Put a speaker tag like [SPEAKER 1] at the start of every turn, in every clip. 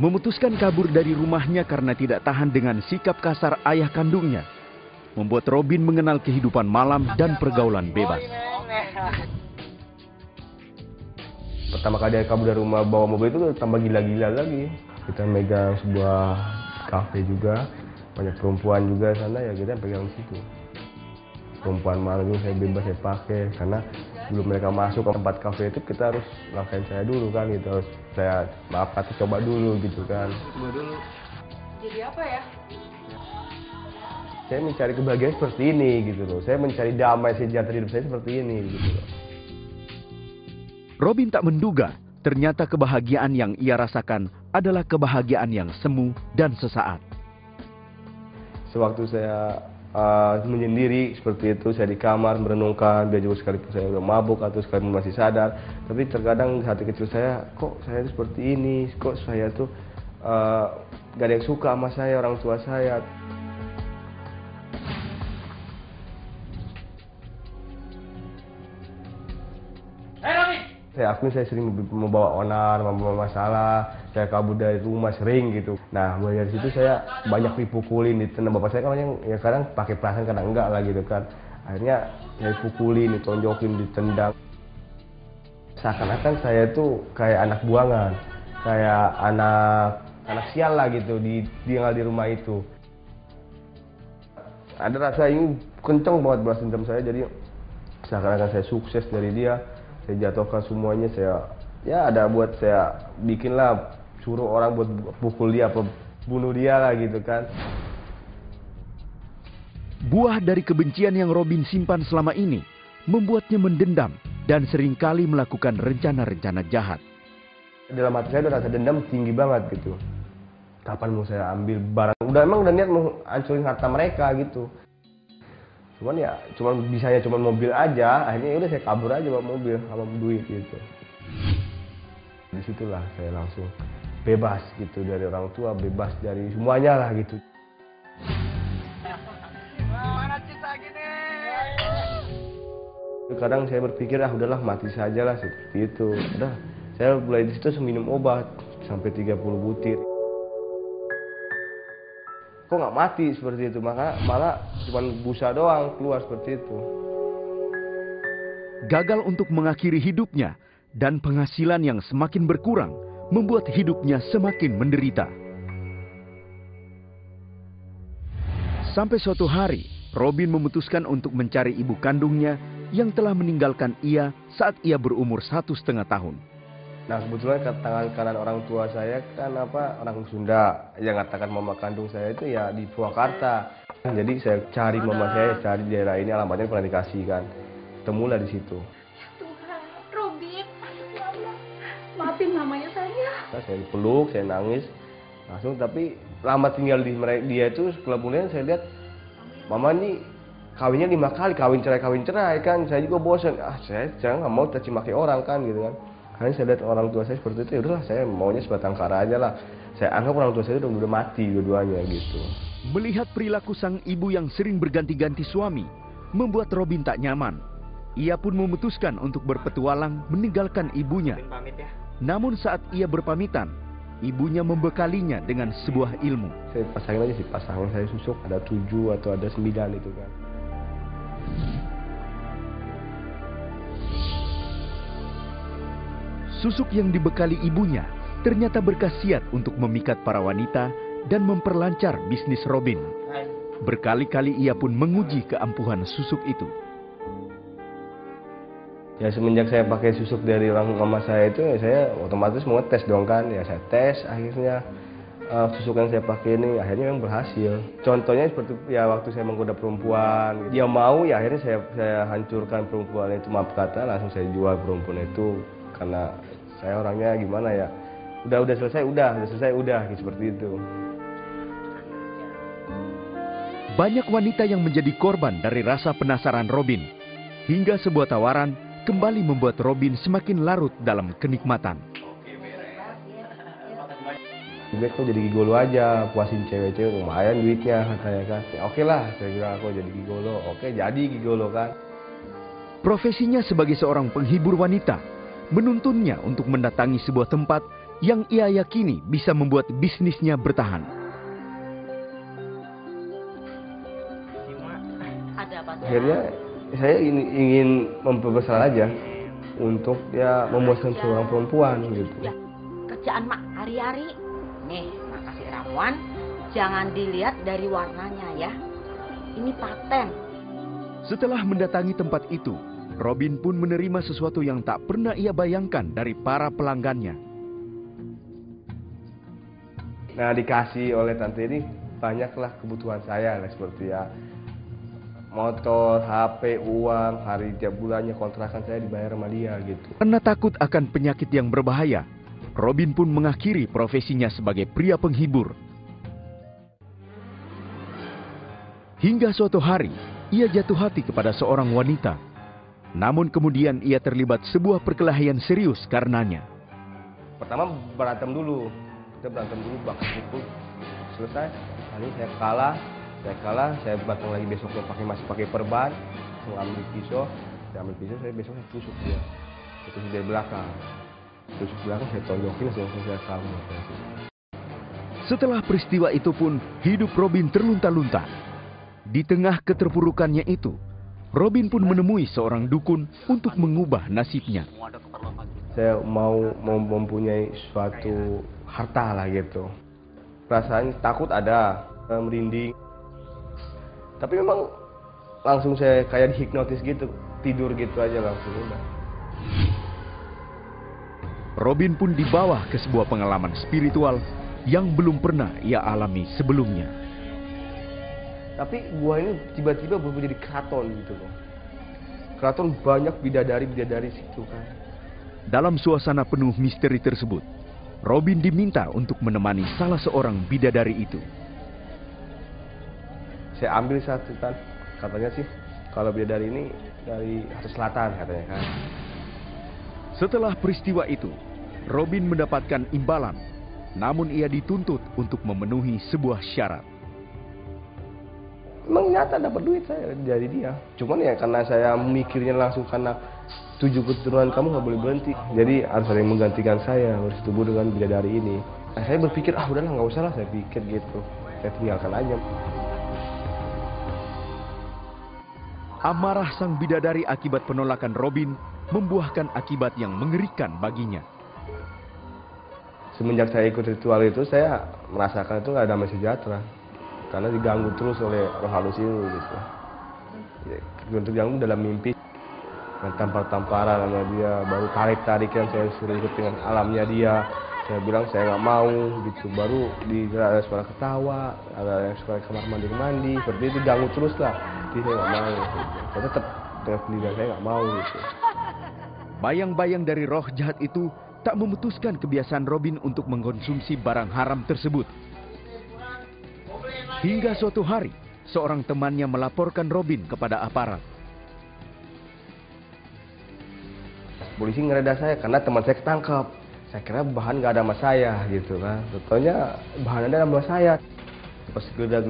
[SPEAKER 1] Memutuskan kabur dari rumahnya karena tidak tahan dengan sikap kasar ayah kandungnya, membuat Robin mengenal kehidupan malam dan pergaulan bebas.
[SPEAKER 2] Pertama kali dia kabur dari rumah bawa mobil itu tambah gila-gila lagi. Kita megang sebuah kafe juga, banyak perempuan juga sana, ya kita pegang di situ. Perempuan malam juga saya bebas saya pakai, karena sebelum mereka masuk ke tempat kafe itu kita harus langkahin saya dulu kan gitu, harus saya kata coba dulu gitu kan.
[SPEAKER 3] Coba dulu.
[SPEAKER 4] Jadi apa ya?
[SPEAKER 2] Saya mencari kebahagiaan seperti ini gitu loh, saya mencari damai sejahtera hidup saya seperti ini gitu loh.
[SPEAKER 1] Robin tak menduga ternyata kebahagiaan yang ia rasakan adalah kebahagiaan yang semu dan sesaat.
[SPEAKER 2] Sewaktu saya menyendiri seperti itu, saya di kamar merenungkan, dia juga sekalipun saya udah mabuk atau sekalipun masih sadar, tapi terkadang hati kecil saya, kok saya seperti ini, kok saya tuh gak ada yang suka sama saya, orang tua saya. Saya akui saya sering membawa onar, membawa masalah, saya kabur dari rumah sering gitu. Nah, mulai dari situ saya banyak dipukulin, ditendang. Bapak saya kan yang kadang pakai perasaan, kadang enggak lah gitu kan. Akhirnya saya dipukulin, ditonjokin, ditendang. Seakan-akan saya tuh kayak anak buangan, kayak anak sial lah gitu, tinggal di rumah itu. Ada rasa ini kenceng banget balas dendam saya, jadi seakan-akan saya sukses dari dia. Saya jatuhkan semuanya, saya bikinlah, suruh orang buat pukul dia apa bunuh dia lah gitu kan.
[SPEAKER 1] Buah dari kebencian yang Robin simpan selama ini membuatnya mendendam dan seringkali melakukan rencana-rencana jahat.
[SPEAKER 2] Dalam hati saya udah rasa dendam tinggi banget gitu. Kapan mau saya ambil barang? Udah niat mau hancurin harta mereka gitu. Bisanya cuma mobil aja, akhirnya udah saya kabur aja bawa mobil sama duit gitu. Disitulah saya langsung bebas gitu dari orang tua, bebas dari semuanya lah gitu. Kadang saya berpikir udahlah mati saja lah seperti itu. Udah, saya mulai di situ minum obat sampai 30 butir. Kok nggak mati seperti itu, maka malah cuma busa doang keluar seperti itu.
[SPEAKER 1] Gagal untuk mengakhiri hidupnya dan penghasilan yang semakin berkurang membuat hidupnya semakin menderita. Sampai suatu hari, Robin memutuskan untuk mencari ibu kandungnya yang telah meninggalkan ia saat ia berumur 1,5 tahun.
[SPEAKER 2] Nah, kebetulan tangan kanan orang tua saya kan orang Sunda, yang katakan mama kandung saya itu ya di Purwakarta. Jadi saya cari mama saya, cari di daerah ini, alamatnya pernah dikasih kan. Temulah di situ.
[SPEAKER 4] Ya Tuhan, Robin, mama, maafin mamanya saya.
[SPEAKER 2] Nah, saya dipeluk, saya nangis langsung, tapi lama tinggal di dia itu kemudian saya lihat mama ini kawinnya 5 kali, kawin cerai kan. Saya juga bosan, saya nggak mau caci maki orang kan gitu kan. Karena saya lihat orang tua saya seperti itu, ya udahlah saya maunya sebatang kara aja lah. Saya anggap orang tua saya udah mati dua-duanya gitu.
[SPEAKER 1] Melihat perilaku sang ibu yang sering berganti-ganti suami, membuat Robin tak nyaman. Ia pun memutuskan untuk berpetualang meninggalkan ibunya. Namun saat ia berpamitan, ibunya membekalinya dengan sebuah ilmu.
[SPEAKER 2] Saya pasangin aja sih, pasangan saya susuk, ada 7 atau ada 9 itu kan.
[SPEAKER 1] Susuk yang dibekali ibunya ternyata berkhasiat untuk memikat para wanita dan memperlancar bisnis Robin. Berkali-kali ia pun menguji keampuhan susuk itu.
[SPEAKER 2] Ya semenjak saya pakai susuk dari orang mama saya itu, ya saya otomatis mau ngetes dong kan. Ya saya tes, akhirnya susuk yang saya pakai ini akhirnya yang berhasil. Contohnya seperti ya waktu saya menggoda perempuan, dia mau, ya akhirnya saya hancurkan perempuan itu, maaf kata, langsung saya jual perempuan itu. Karena saya orangnya gimana ya, udah selesai gitu, seperti itu.
[SPEAKER 1] Banyak wanita yang menjadi korban dari rasa penasaran Robin, hingga sebuah tawaran kembali membuat Robin semakin larut dalam kenikmatan.
[SPEAKER 2] Baik kok jadi gigolo aja, puasin cewek-cewek, lumayan duitnya katanya kan. Ya, oke lah, saya bilang aku jadi gigolo. Oke, jadi gigolo kan.
[SPEAKER 1] Profesinya sebagai seorang penghibur wanita menuntunnya untuk mendatangi sebuah tempat yang ia yakini bisa membuat bisnisnya bertahan.
[SPEAKER 2] Akhirnya saya ingin memperbesar aja untuk ya memuaskan seorang perempuan gitu.
[SPEAKER 3] Ya, kerjaan mak hari-hari. Nih, mak kasih ramuan. Jangan dilihat dari warnanya ya. Ini paten.
[SPEAKER 1] Setelah mendatangi tempat itu, Robin pun menerima sesuatu yang tak pernah ia bayangkan dari para pelanggannya.
[SPEAKER 2] Nah, dikasih oleh tante ini banyaklah kebutuhan saya, seperti ya motor, HP, uang, hari tiap bulannya kontrakan saya dibayar sama dia gitu.
[SPEAKER 1] Karena takut akan penyakit yang berbahaya, Robin pun mengakhiri profesinya sebagai pria penghibur. Hingga suatu hari, ia jatuh hati kepada seorang wanita. Namun kemudian ia terlibat sebuah perkelahian serius karenanya.
[SPEAKER 2] Pertama berantem dulu, kita berantem dulu, baku pukul, selesai. Kali saya kalah, saya batang lagi besoknya masih pakai perban, saya ambil pisau, saya besoknya tusuk dia, tusuk dari belakang, saya tonjokin, saya kalah.
[SPEAKER 1] Setelah peristiwa itu pun, hidup Robin terlunta-lunta. Di tengah keterpurukannya itu, Robin pun menemui seorang dukun untuk mengubah nasibnya.
[SPEAKER 2] Saya mau mempunyai suatu harta lah gitu. Perasaan takut ada, merinding. Tapi memang langsung saya kayak dihipnotis gitu, tidur gitu aja langsung udah.
[SPEAKER 1] Robin pun dibawa ke sebuah pengalaman spiritual yang belum pernah ia alami sebelumnya.
[SPEAKER 2] Tapi gua ini tiba-tiba berubah jadi keraton gitu loh. Keraton banyak bidadari situ kan.
[SPEAKER 1] Dalam suasana penuh misteri tersebut, Robin diminta untuk menemani salah seorang bidadari itu.
[SPEAKER 2] Saya ambil satu kan, katanya sih kalau bidadari ini dari atas selatan katanya kan.
[SPEAKER 1] Setelah peristiwa itu, Robin mendapatkan imbalan, namun ia dituntut untuk memenuhi sebuah syarat.
[SPEAKER 2] Emang nyata dapat duit saya dari dia. Cuman ya karena saya mikirnya langsung karena 7 keturunan kamu nggak boleh berhenti. Jadi harus ada yang menggantikan saya, harus tubuh dengan bidadari ini. Nah, saya berpikir udahlah nggak usah lah, saya pikir gitu. Saya tinggalkan aja.
[SPEAKER 1] Amarah sang bidadari akibat penolakan Robin membuahkan akibat yang mengerikan baginya.
[SPEAKER 2] Semenjak saya ikut ritual itu, saya merasakan itu nggak damai sejahtera. Karena diganggu terus oleh roh halus itu gitu. Untuk ganggu dalam mimpi, tampar-tamparan sama dia, baru tarik-tarikan saya suruh ikut dengan alamnya dia. Saya bilang saya nggak mau gitu, baru ada suara ketawa, ada yang suara kamar mandi, seperti itu ganggu terus lah. Jadi saya nggak mau, gitu. Saya tetap dengan pendirian saya nggak mau gitu.
[SPEAKER 1] Bayang-bayang dari roh jahat itu tak memutuskan kebiasaan Robin untuk mengkonsumsi barang haram tersebut. Hingga suatu hari, seorang temannya melaporkan Robin kepada aparat.
[SPEAKER 2] Polisi ngeredah saya karena teman saya ketangkap. Saya kira bahan nggak ada sama saya gitu kan. Tentunya bahan ada sama saya. Pas geledah,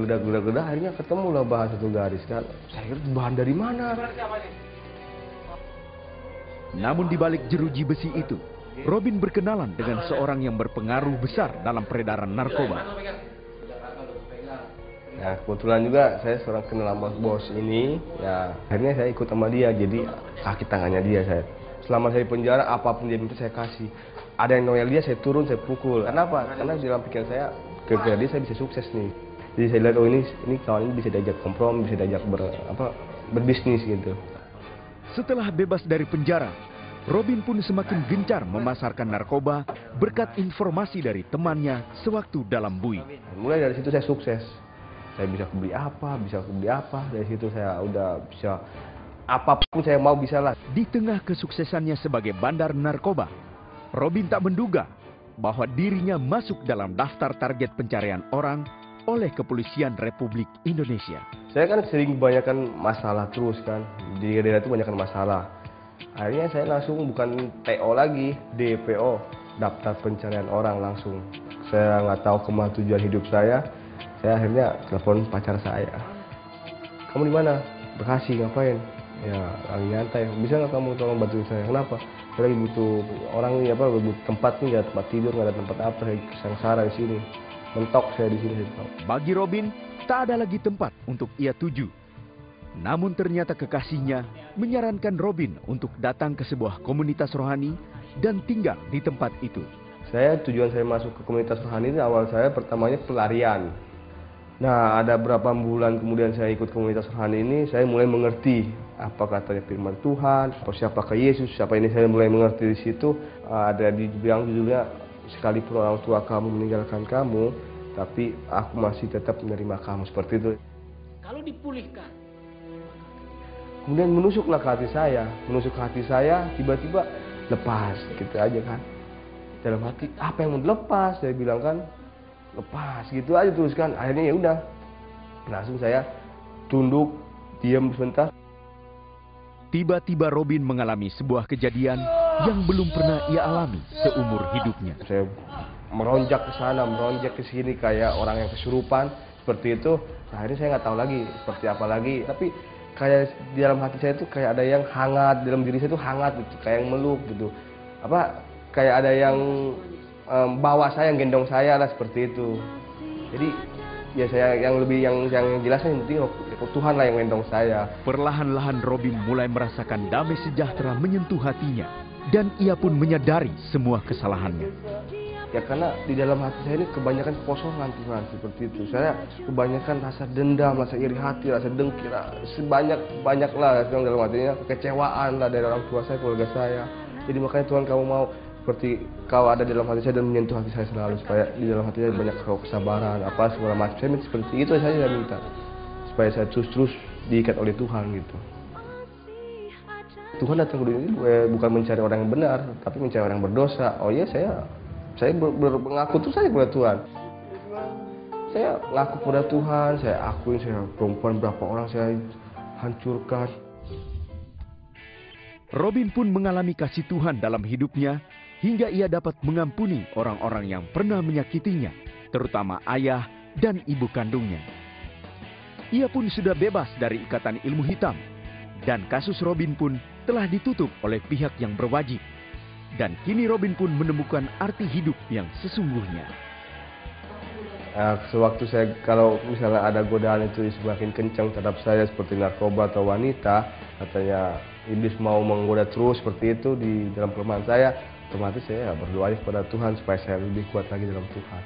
[SPEAKER 2] akhirnya ketemu lah bahan satu garis kan. Saya kira bahan dari mana?
[SPEAKER 1] Namun di balik jeruji besi itu, Robin berkenalan dengan seorang yang berpengaruh besar dalam peredaran narkoba.
[SPEAKER 2] Nah, kebetulan juga saya seorang kenal sama bos ini, ya akhirnya saya ikut sama dia, jadi kaki tangannya dia saya. Selama saya di penjara, apapun dia minta saya kasih. Ada yang noel dia, saya turun, saya pukul. Kenapa? Karena di dalam pikiran saya, gara-gara dia saya bisa sukses nih. Jadi saya lihat, oh ini kawan ini bisa diajak kompromi, bisa diajak berbisnis gitu.
[SPEAKER 1] Setelah bebas dari penjara, Robin pun semakin gencar memasarkan narkoba berkat informasi dari temannya sewaktu dalam bui.
[SPEAKER 2] Mulai dari situ saya sukses. Saya bisa beli apa, dari situ saya udah bisa apapun saya mau bisa lah.
[SPEAKER 1] Di tengah kesuksesannya sebagai bandar narkoba, Robin tak menduga bahwa dirinya masuk dalam daftar target pencarian orang oleh Kepolisian Republik Indonesia.
[SPEAKER 2] Saya kan sering banyakkan masalah terus kan, di daerah itu banyakkan masalah. Akhirnya saya langsung bukan TO lagi, DPO, daftar pencarian orang langsung. Saya nggak tahu kemana tujuan hidup saya akhirnya telepon pacar saya. Kamu di mana? Bekasi, ngapain? Ya, lagi nyantai. Bisa nggak kamu tolong bantuin saya? Kenapa? Saya lagi butuh orang nih butuh tempat nih, nggak ada tempat tidur, nggak ada tempat apa, saya sengsara di sini. Mentok saya di sini.
[SPEAKER 1] Bagi Robin, tak ada lagi tempat untuk ia tuju. Namun ternyata kekasihnya menyarankan Robin untuk datang ke sebuah komunitas rohani dan tinggal di tempat itu.
[SPEAKER 2] Tujuan saya masuk ke komunitas rohani ini awal saya pertamanya pelarian. Nah, ada berapa bulan kemudian saya ikut komunitas rohani ini, saya mulai mengerti apa katanya firman Tuhan, atau siapakah Yesus, siapa ini, saya mulai mengerti di situ. Ada dibilang judulnya, sekalipun orang tua kamu meninggalkan kamu, tapi aku masih tetap menerima kamu, seperti itu.
[SPEAKER 5] Kalau dipulihkan.
[SPEAKER 2] Kemudian menusuklah ke hati saya, tiba-tiba lepas, gitu aja kan. Dalam hati, apa yang mau dilepas? Saya bilang kan, lepas, gitu aja terus kan. Akhirnya ya udah, langsung saya tunduk, diam sebentar.
[SPEAKER 1] Tiba-tiba Robin mengalami sebuah kejadian yang belum pernah ia alami seumur hidupnya.
[SPEAKER 2] Saya meronjak ke sana, meronjak ke sini kayak orang yang kesurupan, seperti itu. Nah, akhirnya saya nggak tahu lagi seperti apa lagi. Tapi kayak di dalam hati saya itu kayak ada yang hangat, dalam diri saya itu hangat gitu, kayak yang meluk gitu. Kayak ada yang bawa saya, yang gendong saya lah, seperti itu. Jadi ya saya yang jelasnya yang penting Tuhan lah yang gendong saya.
[SPEAKER 1] Perlahan-lahan Robin mulai merasakan damai sejahtera menyentuh hatinya dan ia pun menyadari semua kesalahannya.
[SPEAKER 2] Ya karena di dalam hati saya ini kebanyakan kekosongan Tuhan, seperti itu. Saya kebanyakan rasa dendam, rasa iri hati, rasa dengki, banyak lah yang dalam hatinya, kekecewaan lah dari orang tua saya, keluarga saya. Jadi makanya Tuhan, kamu mau seperti kau ada dalam hati saya dan menyentuh hati saya selalu, supaya di dalam hati saya banyak kesabaran, apa segala macam. Saya minta seperti itu, saya minta supaya saya terus diikat oleh Tuhan gitu. Tuhan datang ke dunia ini bukan mencari orang yang benar, tapi mencari orang yang berdosa. Oh iya, saya mengaku tuh saya kepada Tuhan. Saya ngaku kepada Tuhan, saya akuin saya perempuan berapa orang saya hancurkan.
[SPEAKER 1] Robin pun mengalami kasih Tuhan dalam hidupnya hingga ia dapat mengampuni orang-orang yang pernah menyakitinya, terutama ayah dan ibu kandungnya. Ia pun sudah bebas dari ikatan ilmu hitam, dan kasus Robin pun telah ditutup oleh pihak yang berwajib. Dan kini Robin pun menemukan arti hidup yang sesungguhnya.
[SPEAKER 2] Sewaktu saya, kalau misalnya ada godaan itu semakin kencang terhadap saya seperti narkoba atau wanita, katanya iblis mau menggoda terus seperti itu di dalam kelemahan saya, otomatis saya berdoa kepada Tuhan supaya saya lebih kuat lagi dalam Tuhan.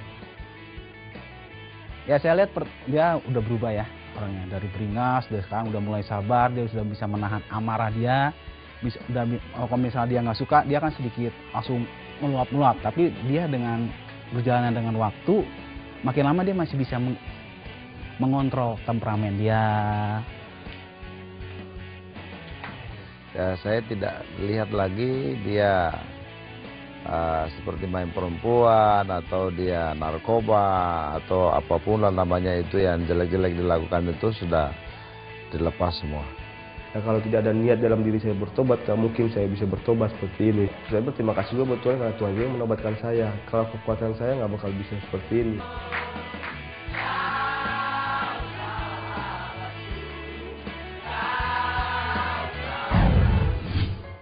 [SPEAKER 5] Ya saya lihat dia udah berubah ya orangnya, dari beringas, dari sekarang udah mulai sabar, dia sudah bisa menahan amarah dia. Kalau misalnya dia nggak suka, dia kan sedikit langsung meluap-meluap, tapi dia dengan berjalan dengan waktu, makin lama dia masih bisa mengontrol temperamen dia.
[SPEAKER 6] Ya, saya tidak lihat lagi dia seperti main perempuan atau dia narkoba atau apapun lah namanya itu yang jelek-jelek dilakukan, itu sudah dilepas semua.
[SPEAKER 2] Ya, kalau tidak ada niat dalam diri saya bertobat, tak mungkin saya bisa bertobat seperti ini. Saya berterima kasih juga buat Tuhan karena Tuhan yang menobatkan saya. Kalau kekuatan saya nggak bakal bisa seperti ini.